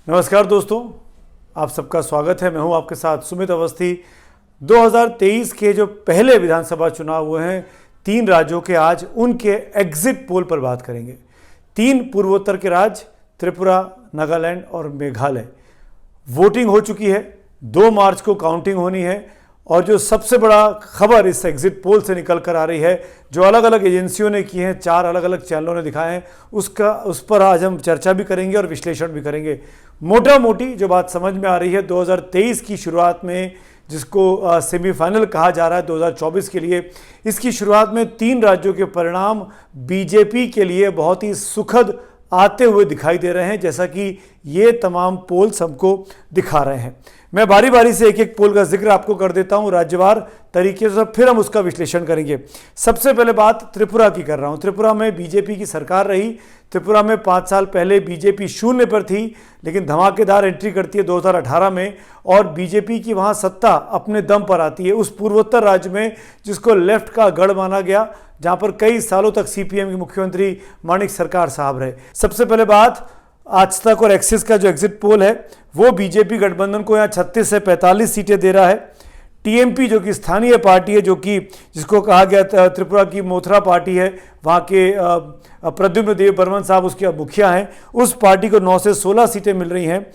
नमस्कार दोस्तों, आप सबका स्वागत है। मैं हूं आपके साथ सुमित अवस्थी। 2023 के जो पहले विधानसभा चुनाव हुए हैं 3 राज्यों के, आज उनके एग्जिट पोल पर बात करेंगे। 3 पूर्वोत्तर के राज्य त्रिपुरा, नागालैंड और मेघालय। वोटिंग हो चुकी है, 2 मार्च को काउंटिंग होनी है। और जो सबसे बड़ा खबर इस एग्जिट पोल से निकल कर आ रही है, जो अलग अलग एजेंसियों ने की हैं, 4 अलग अलग चैनलों ने दिखाए हैं, उस पर आज हम चर्चा भी करेंगे और विश्लेषण भी करेंगे। मोटा मोटी जो बात समझ में आ रही है, 2023 की शुरुआत में, जिसको सेमीफाइनल कहा जा रहा है 2024 के लिए, इसकी शुरुआत में 3 राज्यों के परिणाम बीजेपी के लिए बहुत ही सुखद आते हुए दिखाई दे रहे हैं, जैसा कि ये तमाम पोल्स हमको दिखा रहे हैं। मैं बारी बारी से एक एक पोल का जिक्र आपको कर देता हूं राज्यवार तरीके से, फिर हम उसका विश्लेषण करेंगे। सबसे पहले बात त्रिपुरा की कर रहा हूं। त्रिपुरा में बीजेपी की सरकार रही। त्रिपुरा में 5 साल पहले बीजेपी 0 पर थी, लेकिन धमाकेदार एंट्री करती है 2018 में, और बीजेपी की वहां सत्ता अपने दम पर आती है उस पूर्वोत्तर राज्य में जिसको लेफ्ट का गढ़ माना गया, जहां पर कई सालों तक सीपीएम के मुख्यमंत्री माणिक सरकार साहब रहे। सबसे पहले बात, आज तक और एक्सिस का जो एग्जिट पोल है वो बीजेपी गठबंधन को यहाँ 36 से 45 सीटें दे रहा है। टीएमपी जो कि स्थानीय पार्टी है, जो कि जिसको कहा गया त्रिपुरा की मोथरा पार्टी है, वहाँ के प्रद्युम्न देव बर्मन साहब उसके मुखिया हैं, उस पार्टी को 9 से 16 सीटें मिल रही हैं।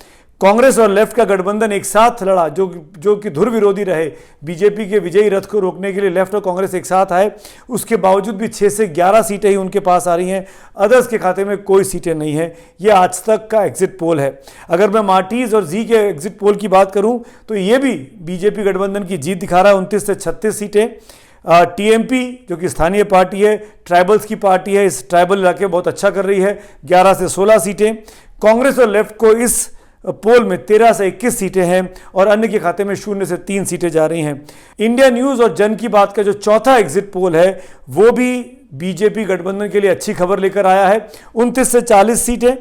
कांग्रेस और लेफ्ट का गठबंधन एक साथ लड़ा, जो कि धुर विरोधी रहे। बीजेपी के विजयी रथ को रोकने के लिए लेफ्ट और कांग्रेस एक साथ आए, उसके बावजूद भी 6 से 11 सीटें ही उनके पास आ रही हैं। अदर्स के खाते में कोई सीटें नहीं है। ये आज तक का एग्जिट पोल है। अगर मैं मार्टीज और जी के एग्जिट पोल की बात करूं तो ये भी बीजेपी गठबंधन की जीत दिखा रहा है, 29 से 36 सीटें। टीएमपी जो कि स्थानीय पार्टी है, ट्राइबल्स की पार्टी है, इस ट्राइबल इलाके बहुत अच्छा कर रही है, 11 से 16 सीटें। कांग्रेस और लेफ्ट को इस पोल में 13 से 21 सीटें हैं, और अन्य के खाते में 0 से 3 सीटें जा रही हैं। इंडिया न्यूज़ और जन की बात का जो चौथा एग्जिट पोल है वो भी बीजेपी गठबंधन के लिए अच्छी खबर लेकर आया है, 29 से 40 सीटें।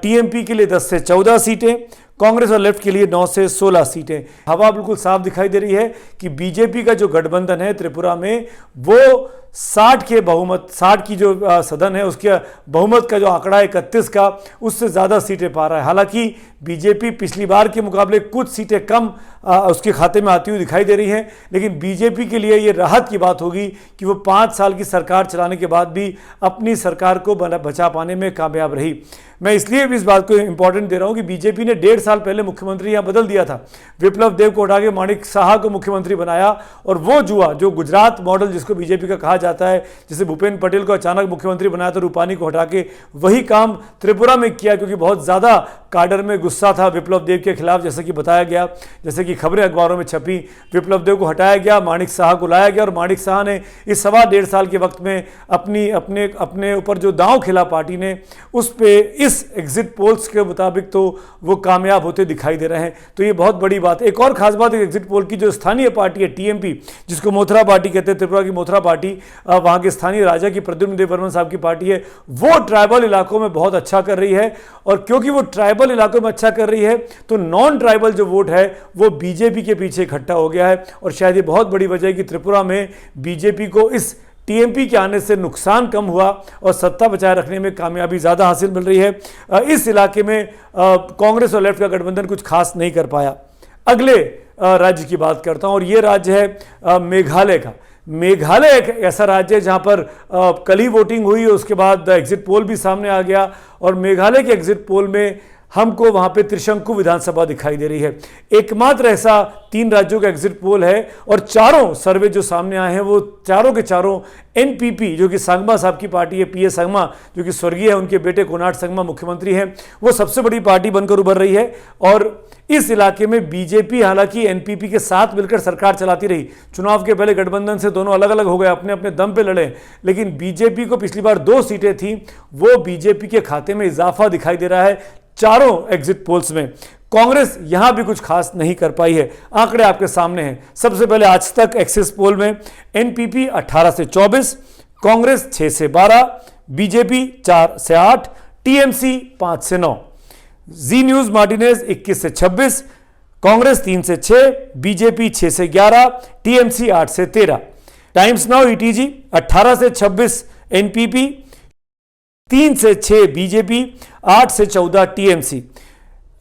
टीएमपी के लिए 10 से 14 सीटें, कांग्रेस और लेफ्ट के लिए 9 से 16 सीटें। हवा बिल्कुल साफ दिखाई दे रही है कि बीजेपी का जो गठबंधन है त्रिपुरा में, वो 60 के बहुमत, 60 की जो सदन है उसके बहुमत का जो आंकड़ा है 31 का, उससे ज़्यादा सीटें पा रहा है। हालांकि बीजेपी पिछली बार के मुकाबले कुछ सीटें कम उसके खाते में आती हुई दिखाई दे रही हैं, लेकिन बीजेपी के लिए ये राहत की बात होगी कि वो 5 साल की सरकार चलाने के बाद भी अपनी सरकार को बचा पाने में कामयाब रही। मैं इसलिए भी इस बात को इंपॉर्टेंट दे रहा हूं कि बीजेपी ने 1.5 साल पहले मुख्यमंत्री यहां बदल दिया था। विप्लव देव को हटा के माणिक साहा को मुख्यमंत्री बनाया, और वो जुआ जो गुजरात मॉडल जिसको बीजेपी का कहा जाता है, जैसे भूपेन्द्र पटेल को अचानक मुख्यमंत्री बनाया था रूपानी को हटा के, वही काम त्रिपुरा में किया, क्योंकि बहुत ज़्यादा काडर में गुस्सा था विप्लव देव के खिलाफ, जैसे कि बताया गया, जैसे कि खबरें अखबारों में छपी। विप्लव देव को हटाया गया, माणिक साहा को लाया गया, और माणिक साहा ने इस 1.25 साल के वक्त में अपने ऊपर जो दांव खेला पार्टी ने, उस पर इस एग्जिट पोल्स के मुताबिक तो वो कामयाब होते दिखाई दे रहे हैं। तो ये बहुत बड़ी बात है। एक और खास बात एग्जिट पोल की, जो स्थानीय पार्टी है टीएमपी, जिसको मोथरा पार्टी कहते हैं, त्रिपुरा की मोथरा पार्टी, वहाँ के स्थानीय राजा की प्रद्युम्न देव बर्मन साहब की पार्टी है, वो ट्राइबल इलाकों में बहुत अच्छा कर रही है। और क्योंकि वो ट्राइबल इलाकों में अच्छा कर रही है, तो नॉन ट्राइबल जो वोट है वो बीजेपी के पीछे इकट्ठा हो गया है, और शायद ये बहुत बड़ी वजह है कि त्रिपुरा में बीजेपी को इस टीएमपी के आने से नुकसान कम हुआ और सत्ता बचाए रखने में कामयाबी ज़्यादा हासिल मिल रही है। इस इलाके में कांग्रेस और लेफ्ट का गठबंधन कुछ खास नहीं कर पाया। अगले राज्य की बात करता हूं, और ये राज्य है मेघालय का। मेघालय एक ऐसा राज्य है जहां पर कल ही वोटिंग हुई, उसके बाद एग्जिट पोल भी सामने आ गया, और मेघालय के एग्जिट पोल में हमको वहां पे त्रिशंकु विधानसभा दिखाई दे रही है। एकमात्र ऐसा 3 राज्यों का एग्जिट पोल है, और चारों सर्वे जो सामने आए हैं वो चारों के चारों एनपीपी, जो कि संगमा साहब की पार्टी है, पीए संगमा जो कि स्वर्गीय है, उनके बेटे कोनाट संगमा मुख्यमंत्री हैं, वो सबसे बड़ी पार्टी बनकर उभर रही है। और इस इलाके में बीजेपी हालांकि एनपीपी के साथ मिलकर सरकार चलाती रही। चुनाव के पहले गठबंधन से दोनों अलग अलग हो गए, अपने अपने दम पे लड़े, लेकिन बीजेपी को पिछली बार 2 सीटें थी, वो बीजेपी के खाते में इजाफा दिखाई दे रहा है चारों एग्जिट पोल्स में। कांग्रेस यहां भी कुछ खास नहीं कर पाई है। आंकड़े आपके सामने हैं। सबसे पहले आज तक एक्सिस पोल में एनपीपी 18 से 24, कांग्रेस 6 से 12, बीजेपी 4 से 8, टीएमसी 5 से 9, जी न्यूज मार्टिनेज 21 से 26, कांग्रेस 3 से 6, बीजेपी 6 से 11, टीएमसी 8 से 13। टाइम्स नाउ ईटीजी 18 से 26 एनपीपी, 3 से 6 बीजेपी, 8 से 14 टीएमसी।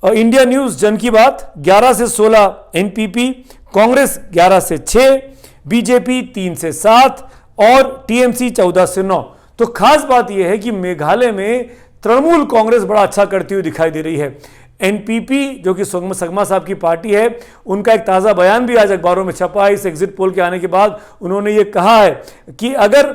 इंडिया न्यूज जन की बात 11 से 16 एनपीपी, कांग्रेस 11 से 6, बीजेपी 3 से 7 और टीएमसी 14 से 9। तो खास बात यह है कि मेघालय में तृणमूल कांग्रेस बड़ा अच्छा करती हुई दिखाई दे रही है। एनपीपी जो कि संगमा साहब की पार्टी है, उनका एक ताज़ा बयान भी आज अखबारों में छपा है। इस एग्जिट पोल के आने के बाद उन्होंने ये कहा है कि अगर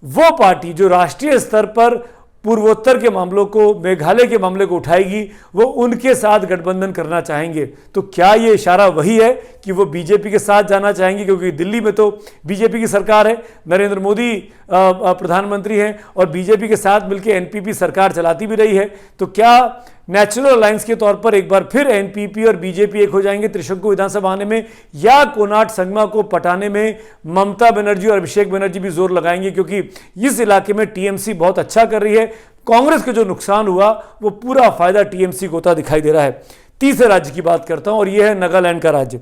वो पार्टी जो राष्ट्रीय स्तर पर पूर्वोत्तर के मामलों को, मेघालय के मामले को उठाएगी, वो उनके साथ गठबंधन करना चाहेंगे। तो क्या ये इशारा वही है कि वो बीजेपी के साथ जाना चाहेंगे? क्योंकि दिल्ली में तो बीजेपी की सरकार है, नरेंद्र मोदी प्रधानमंत्री हैं और बीजेपी के साथ मिलकर एनपीपी सरकार चलाती भी रही है। तो क्या नेचुरल अलायंस के तौर पर एक बार फिर एनपीपी और बीजेपी एक हो जाएंगे त्रिशंकु विधानसभा आने में, या कोनाट संगमा को पटाने में ममता बनर्जी और अभिषेक बनर्जी भी जोर लगाएंगे? क्योंकि इस इलाके में टीएमसी बहुत अच्छा कर रही है। कांग्रेस को जो नुकसान हुआ वो पूरा फायदा टीएमसी को होता दिखाई दे रहा है। तीसरे राज्य की बात करता हूं और यह है नागालैंड का राज्य।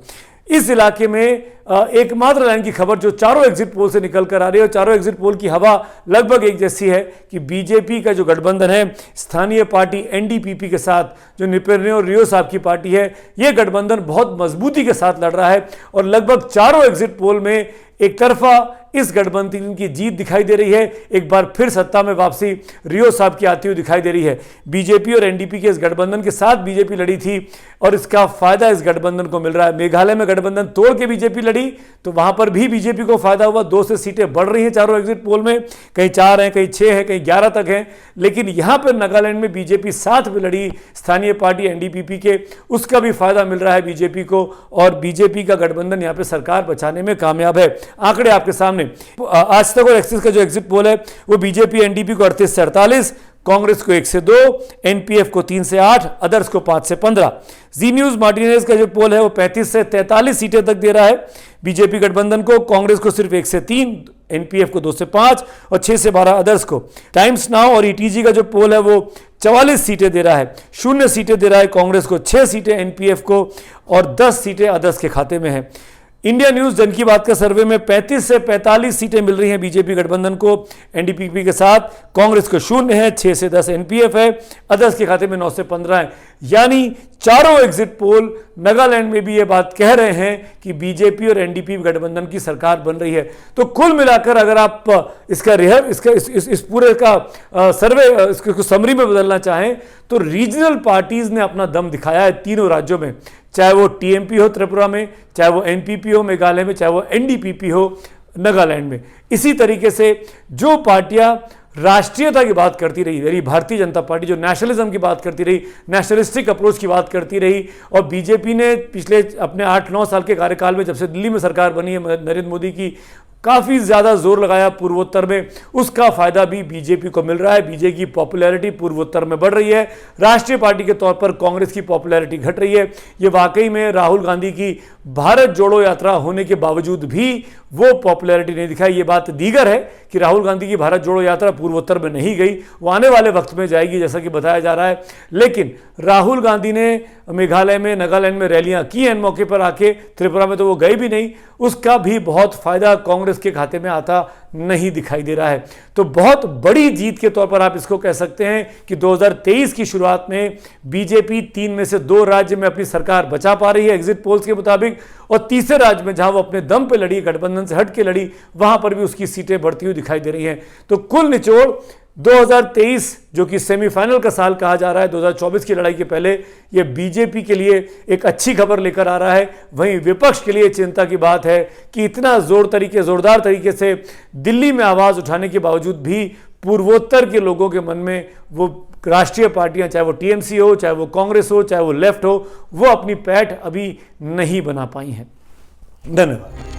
इस इलाके में एकमात्र लाइन की खबर जो चारों एग्जिट पोल से निकल कर आ रही है, और चारों एग्जिट पोल की हवा लगभग एक जैसी है कि बीजेपी का जो गठबंधन है स्थानीय पार्टी एनडीपीपी के साथ, जो निपेर्नियो रियो साहब की पार्टी है, यह गठबंधन बहुत मजबूती के साथ लड़ रहा है और लगभग चारों एग्जिट पोल में एक तरफा इस गठबंधन की जीत दिखाई दे रही है। एक बार फिर सत्ता में वापसी रियो साहब की आती हुई दिखाई दे रही है। बीजेपी और एनडीपी के इस गठबंधन के साथ बीजेपी लड़ी थी और इसका फायदा इस गठबंधन को मिल रहा है। मेघालय में गठबंधन तोड़ के बीजेपी लड़ी तो वहां पर भी बीजेपी को फायदा हुआ। 2 से सीटें बढ़ रही हैं चारों एग्जिट पोल में, कहीं 4 हैं, कहीं 6 हैं, कहीं 11 तक हैं। लेकिन यहां पर नागालैंड में बीजेपी साथ में लड़ी स्थानीय पार्टी एनडीपीपी के, उसका भी फायदा मिल रहा है बीजेपी को और बीजेपी का गठबंधन यहां पर सरकार बचाने में कामयाब है। आंकड़े आपके सामने, आज तक और एक्सिस का जो एग्जिट पोल है वो बीजेपी एनडीपी को 38 से 48, कांग्रेस को 1 से 2, एनपीएफ को 3 से 8, अदर्स को 5 से 15। जी न्यूज मार्टिनेज का जो पोल है वो 35 से 43 सीटें तक दे रहा है बीजेपी गठबंधन को, कांग्रेस को सिर्फ 1 से 3, एनपीएफ को 2 से 5 और 6 से 12 अदर्स को। टाइम्स नाउ और ईटीजी का जो पोल है वो 44 सीटें दे रहा है, 0 सीटें दे रहा है कांग्रेस को, 6 सीटें एनपीएफ को और 10 सीटें अदर्स के खाते में है। इंडिया न्यूज जन की बात का सर्वे में 35 से 45 सीटें मिल रही हैं बीजेपी गठबंधन को एनडीपीपी के साथ, कांग्रेस को 0 है, 6 से 10 एनपीएफ है, अदर्स के खाते में 9 से 15 है। यानी चारों एग्जिट पोल नागालैंड में भी ये बात कह रहे हैं कि बीजेपी और एनडीपी गठबंधन की सरकार बन रही है। तो कुल मिलाकर अगर आप इसका इस पूरे का सर्वे इसको समरी में बदलना चाहें तो रीजनल पार्टीज ने अपना दम दिखाया है तीनों राज्यों में, चाहे वो टीएमपी हो त्रिपुरा में, चाहे वो एनपीपी हो मेघालय में, चाहे वो एनडीपीपी हो नागालैंड में। इसी तरीके से जो पार्टियां राष्ट्रीयता की बात करती रही, यानी भारतीय जनता पार्टी जो नेशनलिज्म की बात करती रही, नेशनलिस्टिक अप्रोच की बात करती रही, और बीजेपी ने पिछले अपने 8-9 साल के कार्यकाल में जब से दिल्ली में सरकार बनी है नरेंद्र मोदी की, काफ़ी ज़्यादा जोर लगाया पूर्वोत्तर में, उसका फायदा भी बीजेपी को मिल रहा है। बीजेपी की पॉपुलैरिटी पूर्वोत्तर में बढ़ रही है, राष्ट्रीय पार्टी के तौर पर कांग्रेस की पॉपुलैरिटी घट रही है। ये वाकई में राहुल गांधी की भारत जोड़ो यात्रा होने के बावजूद भी वो पॉपुलैरिटी नहीं दिखाई। ये बात दीगर है कि राहुल गांधी की भारत जोड़ो यात्रा पूर्वोत्तर में नहीं गई, वो आने वाले वक्त में जाएगी जैसा कि बताया जा रहा है। लेकिन राहुल गांधी ने मेघालय में, नागालैंड में रैलियां की इन मौके पर आके, त्रिपुरा में तो वो गए भी नहीं, उसका भी बहुत फायदा कांग्रेस के खाते में आता नहीं दिखाई दे रहा है। तो बहुत बड़ी जीत के तौर पर आप इसको कह सकते हैं कि 2023 की शुरुआत में बीजेपी 3 में से 2 राज्य में अपनी सरकार बचा पा रही है एग्जिट पोल्स के मुताबिक, और तीसरे राज्य में जहां वो अपने दम पे लड़ी, गठबंधन से हट के लड़ी, वहां पर भी उसकी सीटें बढ़ती हुई दिखाई दे रही हैं। तो कुल निचोड़ 2023 जो कि सेमीफाइनल का साल कहा जा रहा है, 2024 की लड़ाई के पहले, ये बीजेपी के लिए एक अच्छी खबर लेकर आ रहा है। वहीं विपक्ष के लिए चिंता की बात है कि इतना जोरदार तरीके से दिल्ली में आवाज़ उठाने के बावजूद भी पूर्वोत्तर के लोगों के मन में वो राष्ट्रीय पार्टियां, चाहे वो टीएमसी हो, चाहे वो कांग्रेस हो, चाहे वो लेफ्ट हो, वो अपनी पैठ अभी नहीं बना पाई हैं। धन्यवाद।